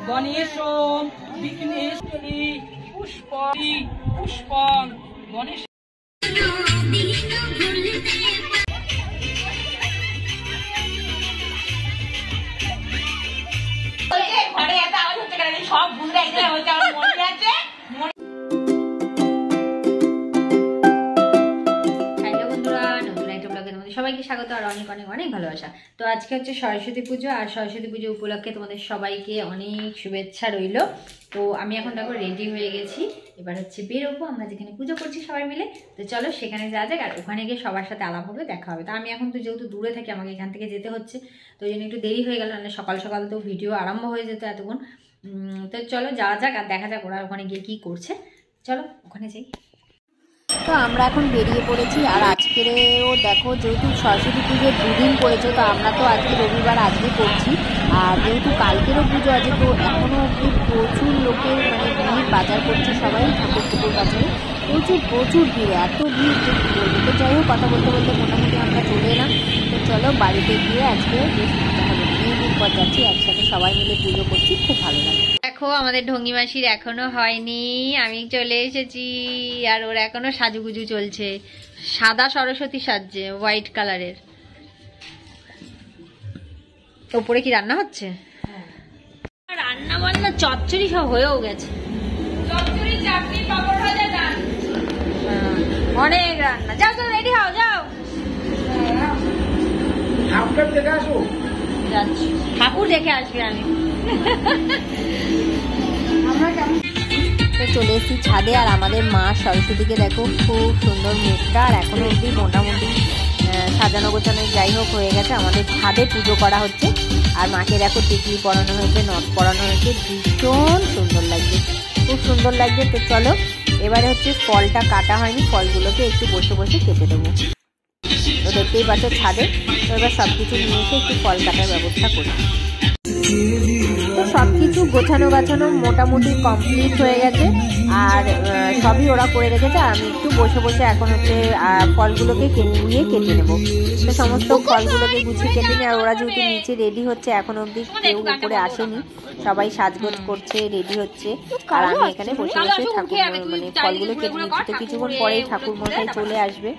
গণেশ বিঘ্নেশ্বরী পুষ্পং গণেশ। সব ভুলে মনে আছে। সবাইকে স্বাগত আর অনেক অনেক অনেক ভালোবাসা। তো আজকে হচ্ছে সরস্বতী পুজো, আর সরস্বতী পুজো উপলক্ষে তোমাদের সবাইকে অনেক শুভেচ্ছা রইল। তো আমি এখন দেখো রেডি হয়ে গেছি, এবার হচ্ছে বেরোবো আমরা যেখানে পুজো করছি সবাই মিলে। তো চলো সেখানে যাওয়া যাক, আর ওখানে গিয়ে সবার সাথে আলাপ হবে, দেখা হবে। তো আমি এখন তো যেহেতু দূরে থাকি, আমাকে এখান থেকে যেতে হচ্ছে, তো ওই জন্য একটু দেরি হয়ে গেল, মানে সকাল সকাল তো ভিডিও আরম্ভ হয়ে যেত এতক্ষণ। তো চলো যাওয়া যাক আর দেখা যাক ওরা ওখানে গিয়ে কী করছে। চলো ওখানে যাই। তো আমরা এখন বেরিয়ে পড়েছি, আর আজকেরও দেখো যেহেতু সরস্বতী পুজো দুদিন পড়েছে, তো আমরা তো আজকে রবিবার আজকে করছি, আর যেহেতু কালকেরও পুজো আছে, তো এখনও অবধি প্রচুর লোকের মানে ভিড়, বাজার করছে সবাই, ঠাকুর বাজারে প্রচুর ভিড়, এত ভিড় যে কী বলবো। তো যাই হোক, কথা বলতে বলতে মোটামুটি আমরা চলে এলাম। তো চলো বাড়িতে গিয়ে আজকে বেশ মজা হবে, অনেকদিন পর যাচ্ছি, একসাথে সবাই মিলে পুজো করছি, খুব ভালো লাগে। দেখো আমাদের ঢঙ্গি মাসির এখনো হয়নি, আমি চলে এসেছি, আর ওর এখনো সাজুগুজু চলছে, সাদা সরস্বতী সাজছে হোয়াইট কালারের। ওপরে কি রান্না হচ্ছে? রান্না বান্না চচ্চড়ি সব হয়েও গেছে, চচ্চড়ি চাটনি পাপড় ভাজা ডাল, অনেক রান্না। যাও তো রেডি হও, যাও যাচ্ছি, ঠাকুর দেখে আসবে। আমি চলে এসেছি ছাদে, আর আমাদের মা সরস্বতীকে দেখো খুব সুন্দর মুখটা, আর এখনো অবধি মোটামুটি সাজানো গোছানো যাই হোক হয়ে গেছে। আমাদের ছাদে পুজো করা হচ্ছে, আর মাকে দেখো টিকলি পরানো হয়েছে, নথ পরানো হয়েছে, ভীষণ সুন্দর লাগছে, খুব সুন্দর লাগছে। তো চলো এবারে হচ্ছে ফলটা কাটা হয়নি, ফলগুলোকে একটু বসে বসে কেটে দেবো। তো দেখতেই পাচ্ছ ছাদে, তো এবার সব কিছু নিয়ে এসে একটু ফল কাটার ব্যবস্থা করি। তো সব কিছু গোছানো গাছানো মোটামুটি কমপ্লিট হয়ে গেছে, আর সবই ওরা করে রেখেছে। আমি একটু বসে বসে এখন হচ্ছে ফলগুলোকে কেটে নেবো। তো সমস্ত ফলগুলোকে গুছিয়ে কেটে নিই, আর ওরা যেহেতু নিচে রেডি হচ্ছে, এখন অবধি কেউ উপরে আসেনি, সবাই সাজগোজ করছে, রেডি হচ্ছে, আর আমি এখানে বসে বসে ঠাকুর মানে ফলগুলো কেটে নিচ্ছি। তো কিছুক্ষণ পরেই ঠাকুর মশাই চলে আসবে,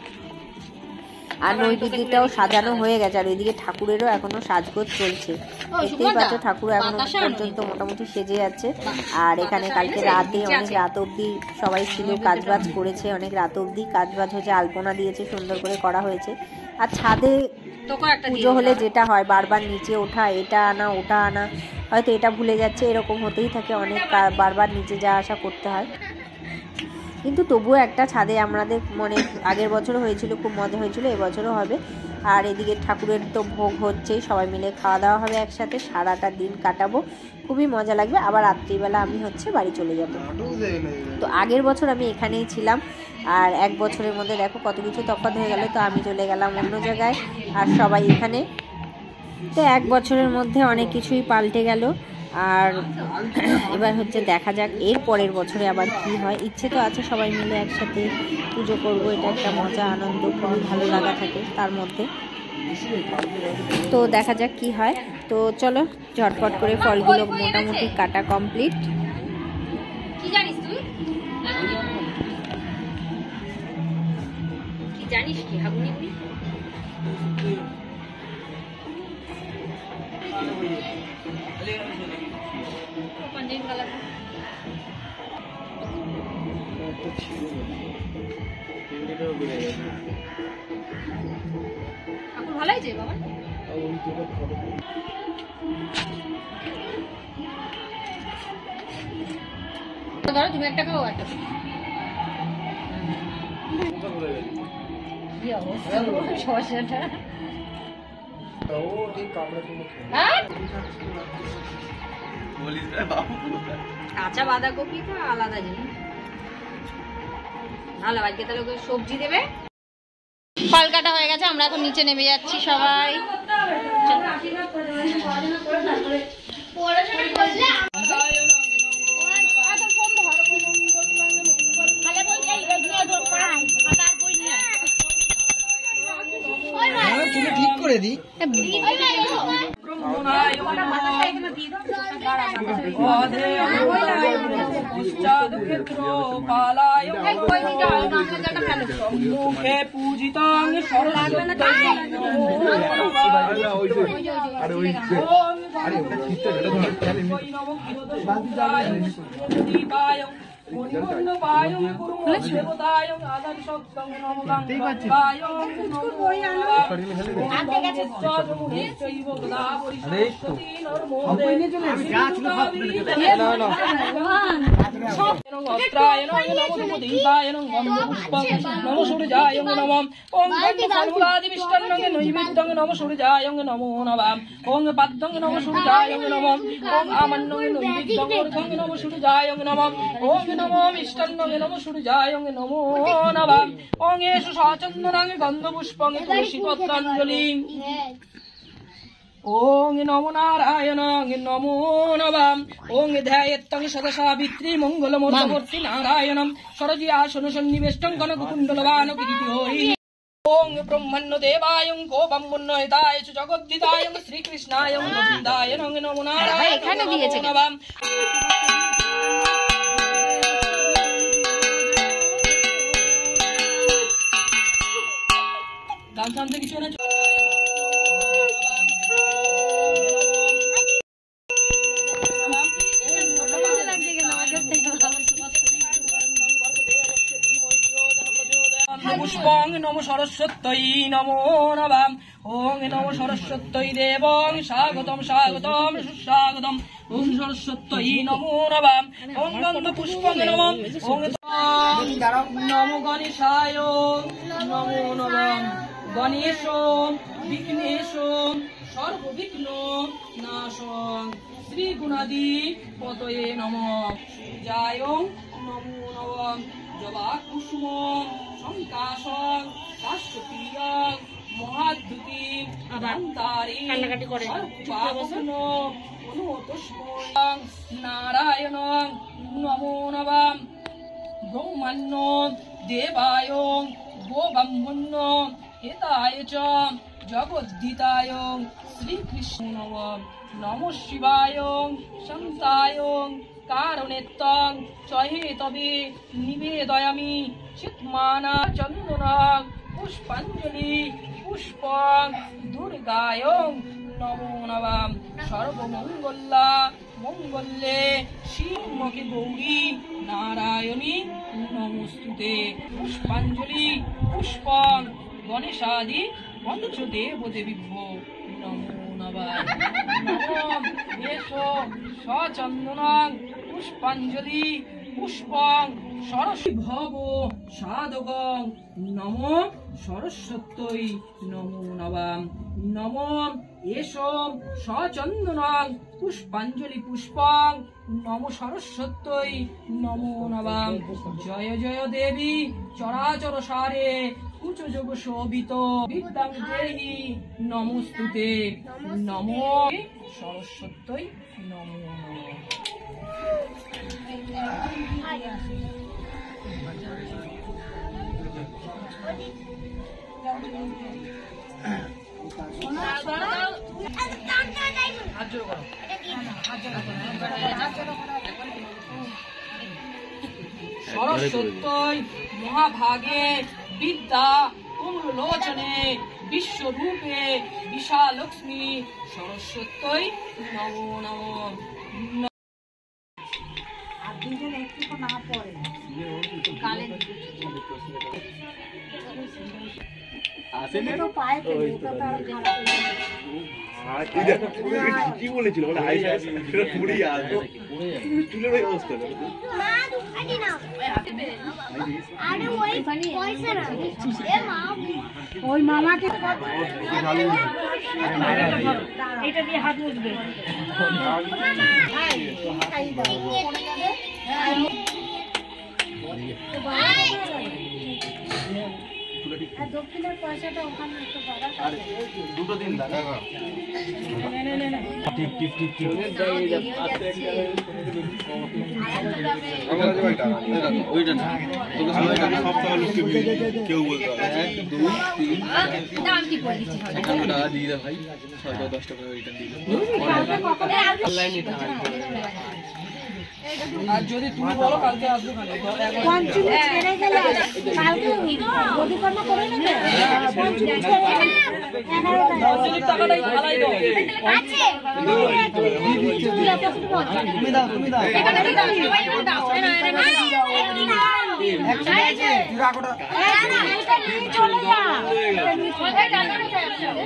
আর নৈবেদ্যটাও সাজানো হয়ে গেছে, আর ওইদিকে ঠাকুরেরও এখনো সাজগোজ চলছে। দেখতেই পাচ্ছ ঠাকুর এখনো পর্যন্ত মোটামুটি সেজে যাচ্ছে। আর এখানে কালকে রাতে অনেক রাত অবধি সবাই ছিল, কাজবাজ করেছে, অনেক রাত অবধি কাজবাজ হয়েছে, আলপনা দিয়েছে, সুন্দর করে করা হয়েছে। আর ছাদে পুজো হলে যেটা হয়, বারবার নিচে ওঠা, এটা আনা ওটা আনা, হয়তো এটা ভুলে যাচ্ছে, এরকম হতেই থাকে, অনেক বারবার নিচে যাওয়া আসা করতে হয়। কিন্তু তবুও একটা ছাদে আমাদের মানে আগের বছরও হয়েছিল, খুব মজা হয়েছিল, এবছরও হবে। আর এদিকে ঠাকুরের তো ভোগ হচ্ছেই, সবাই মিলে খাওয়া দাওয়া হবে একসাথে, সারাটা দিন কাটাবো, খুবই মজা লাগবে। আবার রাত্রিবেলা আমি হচ্ছে বাড়ি চলে যাব। তো আগের বছর আমি এখানেই ছিলাম, আর এক বছরের মধ্যে দেখো কত কিছু তফাৎ হয়ে গেল। তো আমি চলে গেলাম অন্য জায়গায়, আর সবাই এখানে। তো এক বছরের মধ্যে অনেক কিছুই পাল্টে গেল, আর এবার হচ্ছে দেখা যাক এর পরের বছরে আবার কি হয়। ইচ্ছে তো আছে সবাই মিলে একসাথে পুজো করবো, এটা একটা মজা আনন্দ, খুবই ভালো লাগা থাকে তার মধ্যে। তো দেখা যাক কি হয়। তো চলো ঝটপট করে ফলগুলো মোটামুটি কাটা কমপ্লিট। কি জানিস তুই? কি জানিস কি হাগুনি? ভালো হয়েছে বাবা, ধরো তুমি একটা খাও, একটা কি অবস্থা শসাটা। কাঁচা বাঁধাকপি তো আলাদা জিনিস, ভালো। আজকে তাহলে সবজি দেবে। ফল কাটা হয়ে গেছে, আমরা এখন নিচে নেমে যাচ্ছি সবাই। ঠিক করে দিই। মুখে পূজিতং সরস্বতী নম সূর্যায় নমঃ ওং ফলমূলাদিমিষ্টান্নং নৈবেদ্যং নম সূর্যায় নমো নমঃ ওং পাদ্যং নম সূর্যায় নমঃ ওং আমান্যং নৈবেদ্যং অর্ঘ্যং নম সূর্যায় নমঃ ওং নমো মিষ্টান্নং নম সূর্যায় নমো নমঃ ওং এষু সচন্দনং গন্ধপুষ্পং তুলসীপত্রাঞ্জলি ওং নমো নারায়ণং নমো নমঃ ওং ধ্যায়েত্তং সদা সাবিত্রী মঙ্গলমূর্তমূর্তি নারায়ণং সরজি আসন সন্নিবেষ্টং কনককুণ্ডলবান কিরীটোহি ওং ব্রহ্মণ্য দেবায়ং গোপম্বন্নয়তায় চ জগদ্ধিতায়ং শ্রীকৃষ্ণায়ং গোবিন্দায় নমো নারায়ণং নমঃ গান গানতে কিছু না পুষ্পং নম সরস্বত্যই নমো নমঃ ওং নম সরস্বত্যই দেবং স্বাগতম স্বাগতম সুস্বাগতম ওং সরস্বত্যই নমো নমঃ ওং গন্ধ পুষ্পং নমঃ ওং নমো গণেশায় নমো নমঃ গণেশ বিঘ্নেশ সর্ববিঘ্ন নাশং শ্রী গুণাদি পতয়ে নমঃ সূর্যায় নমো নমঃ জবা কুসুম সংকাশং কাশ্যপীয়ং মহাদ্যুতি আদান্তারি সর্বপাবন অনুতস্মং নারায়ণং নমো নমঃ ব্রহ্মণ্য দেবায় গোব্রাহ্মণ্য হেতায় চ জগদ্ধিতায় শ্রীকৃষ্ণ নমঃ নমঃ শিবায় শান্তায় কারণেত্তং চহেতবে নিবেদয়ামি চিৎমানা চন্দনং পুষ্পাঞ্জলি পুষ্পং দুর্গায়ং নমো নমঃ সর্বমঙ্গলা মঙ্গলে শিবমুখে গৌরী নারায়ণী নমস্তুতে পুষ্পাঞ্জলি পুষ্পং গণেশাদি পঞ্চদেব দেবীভ্যো নমো নমঃ নমঃ এষো সচন্দনং পুষ্পাঞ্জলি পুষ্পং সরস্বতী ভব সাধকং নমো সরস্বত্যই নমো নমঃ নমঃ এষো সচন্দনং পুষ্পাঞ্জলি পুষ্পং নমো সরস্বত্যই নমো নমঃ জয় জয় দেবী চরাচর সারে উচ্চযোগ শোভিত বিদ্যাং দেহি নমস্তুতে নমো সরস্বত্যই নমো নমঃ সরস্বত্যই মহাভাগে বিদ্যা কুমলোচনে বিশ্বরূপে বিশালক্ষ্মী সরস্বত্যই নমো নমঃ কি বলেছিল চুলের অবস্থা ওই মামাকে এটা দিয়ে হাত মুছবে দক্ষিণের পয়সাটা ওখানে দুটো দিন কেউ বলতে হবে 1 2 3 দাম কি করে দিচ্ছি 51 টাকা দিয়ে দে ভাই 6 10 টাকা রিটার্ন দিয়ে দে অনলাইনে আর যদি তুমি বলো কালকে আসবে পঞ্চমী ছেড়ে গেলে কালকে অধিকর্ম করে নেবে পঞ্চমী ছেড়ে গেলে 11 টাকাটাই ভালাই দাও তুমি দাও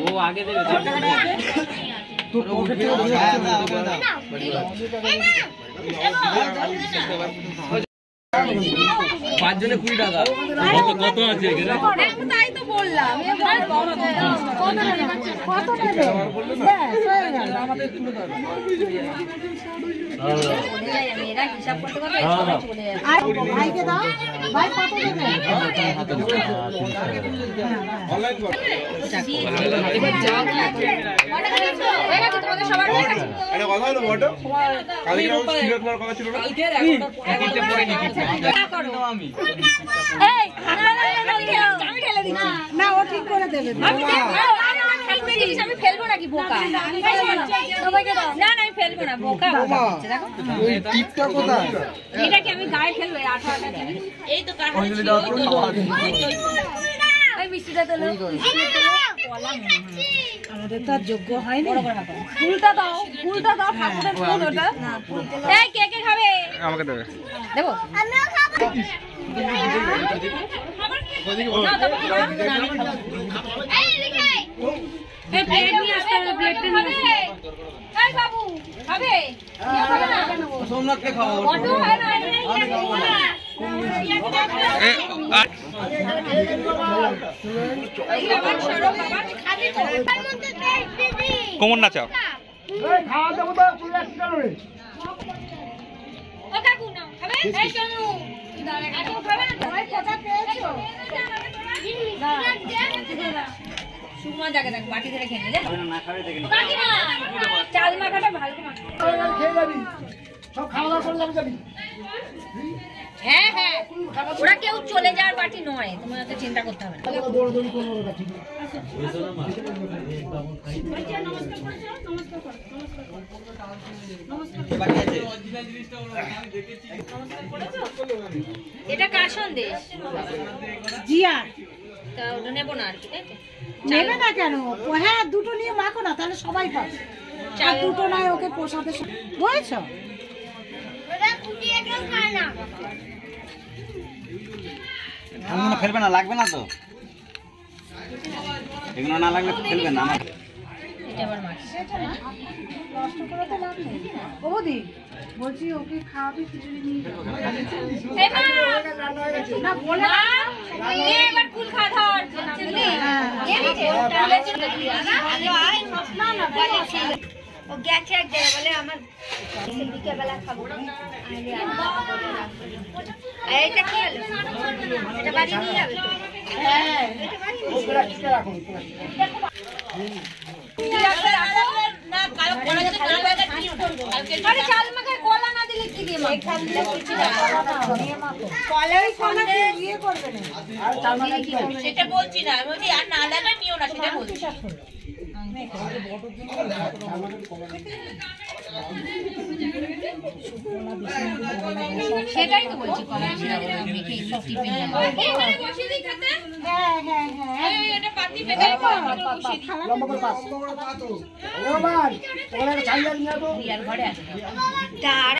ও আগে দেবে তো পাঁচজনে 20 টাকা কত আছে এখানে তাই তো বললাম কত নেবে আমাদের তুলে দাও এরা হিসাব করতে করতে চলে যাবে আর ভাইকে দাও ভাই কত নেবে তোমাদের সবার হয়ে গেছে এটা কথা হলো বটো কালকে ছিল তোমার কথা ছিল না কালকে একটা পরে নিচ্ছি আমি আমি ঠেলে দিচ্ছি না ও ঠিক করে দেবে আমি ফেলবো নাকি বোকা সবাইকে দাও না না আমি ফেলবো না বোকা দেখো ওই টিপটা কোথায় এটা কি আমি গায়ে ফেলবো আঠাটা দিবি এই তো কার অঞ্জলি দাও তো ওই মিষ্টিটা তো আমাদের তো আর যোগ্য হয়নি ফুলটা দাও ঠাকুরের ফুল ওটা এই কে কে খাবে আমাকে দেবে দেবো আমিও খাবো এই দেখে এই প্লেট নিয়ে আসতে হবে প্লেটটা নিয়ে আসতে এই বাবু খাবে সোমনাথকে খাও অটো হয় না কোমর নাচাও খাওয়া দেবো তো ও কাকু না খাবে এই চলু কাকু খাবে না তোমার কথা পেয়েছো সুমা জায়গা দেখ বাটি ধরে খেয়ে নে না খাবে দেখেন কাকিমা চাল মাখাটা ভালো খেয়ে যাবি সব খাওয়া দাওয়া করে যাবি হ্যাঁ হ্যাঁ ওরা কেউ চলে যাওয়ার পার্টি নয় তোমার তো চিন্তা করতে হবে না দৌড়দৌড়ি করবো ওটা ঠিক এটা কার সন্দেশ জিয়া তা ওটা নেবো না আর কি তাই তো নেবে না কেন হ্যাঁ দুটো নিয়ে মাখো না তাহলে সবাই পাবে আর দুটো নয় ওকে পোষাতে বুঝেছ ফেলবে না লাগবে না তো এগুলো না লাগলে ফেলবে না এটা আবার মাছ কষ্ট করে তো লাভ নেই বৌদি বলছি ওকে খাওয়াবে খিচুড়ি নিয়ে যাবো এই মা না বলে মা এই এবার কুল খা ধর বুঝলি এই যে তাহলে চলে আলো আয় না না বলে ও গেছে এক জায়গায় বলে আমার বিকেল বেলা খাবো আরে এটা কি হলো এটা বাড়ি নিয়ে যাবে হ্যাঁ এটা বাড়ি নিয়ে যাবে না কাল কোলা যদি কোলা ব্যাগটা কি করব আরে চাল মাখায় কোলা না দিলে কি দিয়ে মাখো এখান থেকে কিছু না কলাই কোনা দিয়ে করবে না আর চাল মাখায় কি করবে সেটা বলছি না আমি বলছি আর না লাগা নিও না সেটা বলছি সেটাই তো বলছি কলা মেখে সব টিফিন এখানে বসিয়ে দিই খেতে হ্যাঁ হ্যাঁ হ্যাঁ এই এটা পাতি পেতে বসিয়ে দিই লম্বা করে পাস ও ভাই ওরা চাইয়া নিয়ে তো বিয়ার ঘরে আছে তার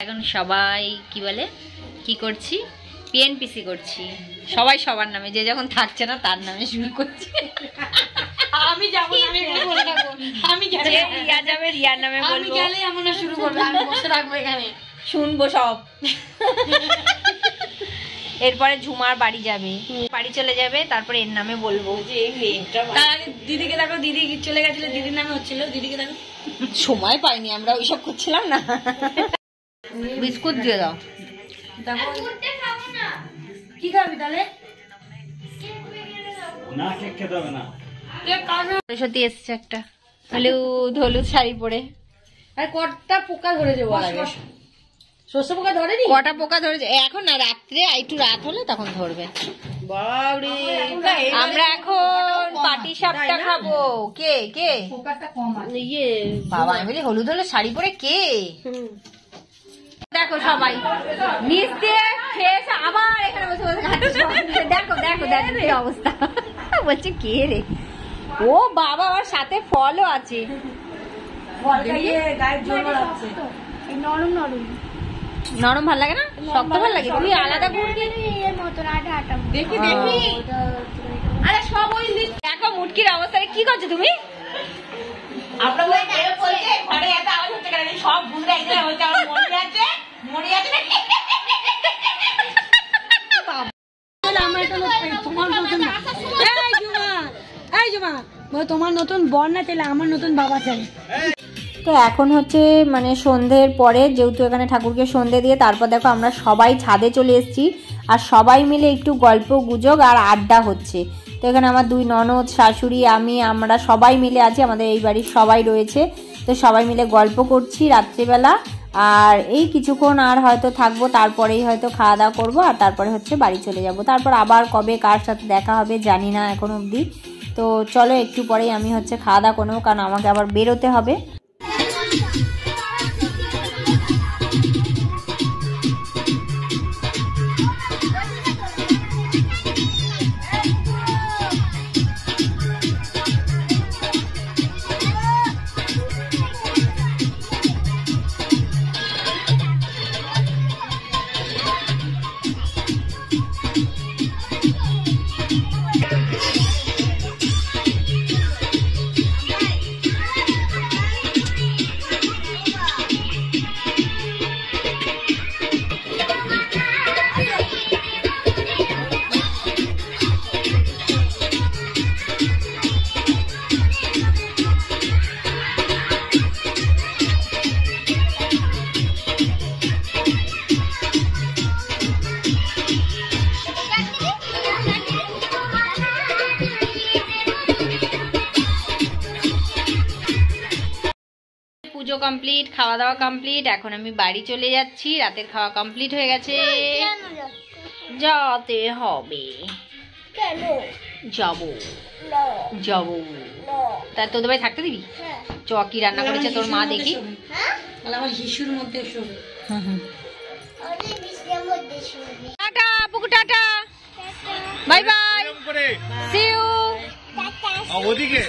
এখন সবাই কি বলে কি করছি, পিএনপিসি করছি সবাই সবার নামে, যে যখন থাকছে না তার নামে শুরু করছি। আমি যাবো না, আমি এখানে বসে থাকবো। আমি গেলে রিয়া যাবে, রিয়ার নামে বলবো। আমি গেলে এমন শুরু করবে, আমি বসে থাকবো এখানে শুনবো সব। এরপরে ঝুমার বাড়ি যাবে, বাড়ি চলে যাবে, তারপরে এর নামে বলবো যে এই মেয়েটা। তার আগে দিদিকে দেখো, দিদি চলে গেছিল, দিদির নামে হচ্ছিল, দিদিকে দেখো। সময় পাইনি, আমরা ওইসব করছিলাম না। বিস্কুট দিয়ে দাও। কি খাবি তাহলে? না কেক খেতে হবে না। সত্যি এসছে একটা হলুদ হলুদ শাড়ি পরে। আর কটা পোকা ধরেছে বল আগে? শস্য পোকা ধরেনি? কটা পোকা ধরেছে এখন না, রাত্রে একটু রাত হলে তখন ধরবে। বাবরে, আমরা এখন পাটি সাপটা খাবো। কে কে? পোকাটা কম আছে। ইয়ে বাবা, আমি বলি হলুদ হলুদ শাড়ি পরে কে? দেখো সবাই নিচ দিয়ে খেয়ে আবার এখানে বসে বসে খাচ্ছে। দেখো দেখো দেখো কি অবস্থা। বলছে কে রে? ও বাবা, আমার সাথে ফলও আছে। নরম নরম নরম ভাল লাগে না, শক্ত ভাল লাগে? তুই আলাদা করবি। দেখি দেখি। আরে সব ওই দেখো মুটকির অবস্থা, কি করছো তুমি? সব ভুলে হচ্ছে, আমার মনে আছে, মনে আছে। তোমার নতুন বর না চাইলে আমার নতুন বাবা চাই। তো এখন হচ্ছে মানে সন্ধ্যের পরে, যেহেতু এখানে ঠাকুরকে সন্ধ্যে দিয়ে তারপর দেখো আমরা সবাই ছাদে চলে এসেছি, আর সবাই মিলে একটু গল্প গুজব আর আড্ডা হচ্ছে। তো এখানে আমার দুই ননদ, শাশুড়ি, আমি, আমরা সবাই মিলে আছি, আমাদের এই বাড়ির সবাই রয়েছে। তো সবাই মিলে গল্প করছি রাত্রিবেলা, আর এই কিছুক্ষণ আর হয়তো থাকবো, তারপরেই হয়তো খাওয়া দাওয়া করবো, আর তারপরে হচ্ছে বাড়ি চলে যাব। তারপর আবার কবে কার সাথে দেখা হবে জানি না এখন অবধি। তো চলো একটু পরেই আমি হচ্ছে খাওয়া দাওয়া করবো, কারণ আমাকে আবার বেরোতে হবে। পুজো কমপ্লিট, খাওয়া দাওয়া কমপ্লিট, এখন আমি বাড়ি চলে যাচ্ছি। রাতের খাওয়া কমপ্লিট হয়ে গেছে। যেতে হবে। যাবো যাবো। তা তোদের ভাই থাকতে দিবি? চ, কি রান্না করেছে তোর মা দেখি। আমার হিসুর মধ্যে শোবে। টাটা পুকু, tata, bye bye, see you. ওদিকে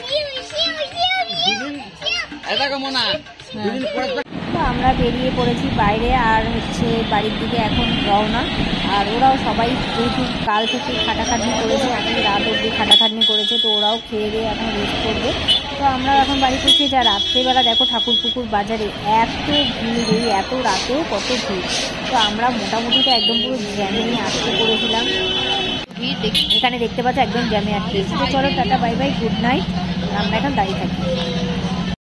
তো আমরা বেরিয়ে পড়েছি বাইরে আর হচ্ছে বাড়ির দিকে এখন রওনা। আর ওরাও সবাই যেহেতু কাল থেকে খাটাখাটনি করেছে, অনেক রাত অবধি খাটাখাটনি করেছে, তো ওরাও খেয়ে দিয়ে এখন রেস্ট করবে। তো আমরা এখন বাড়ি পৌঁছে যা রাত্রেবেলা দেখো ঠাকুরপুকুর বাজারে এত ভিড়, এই এত রাতেও কত ভিড়। তো আমরা মোটামুটি তো একদম পুরো জ্যামে আটকে পড়েছিলাম। এখানে দেখতে পাচ্ছ একদম জ্যামে আটকে। তো চলো tata bye by, good night. আমরা এখন দাঁড়িয়ে থাকি।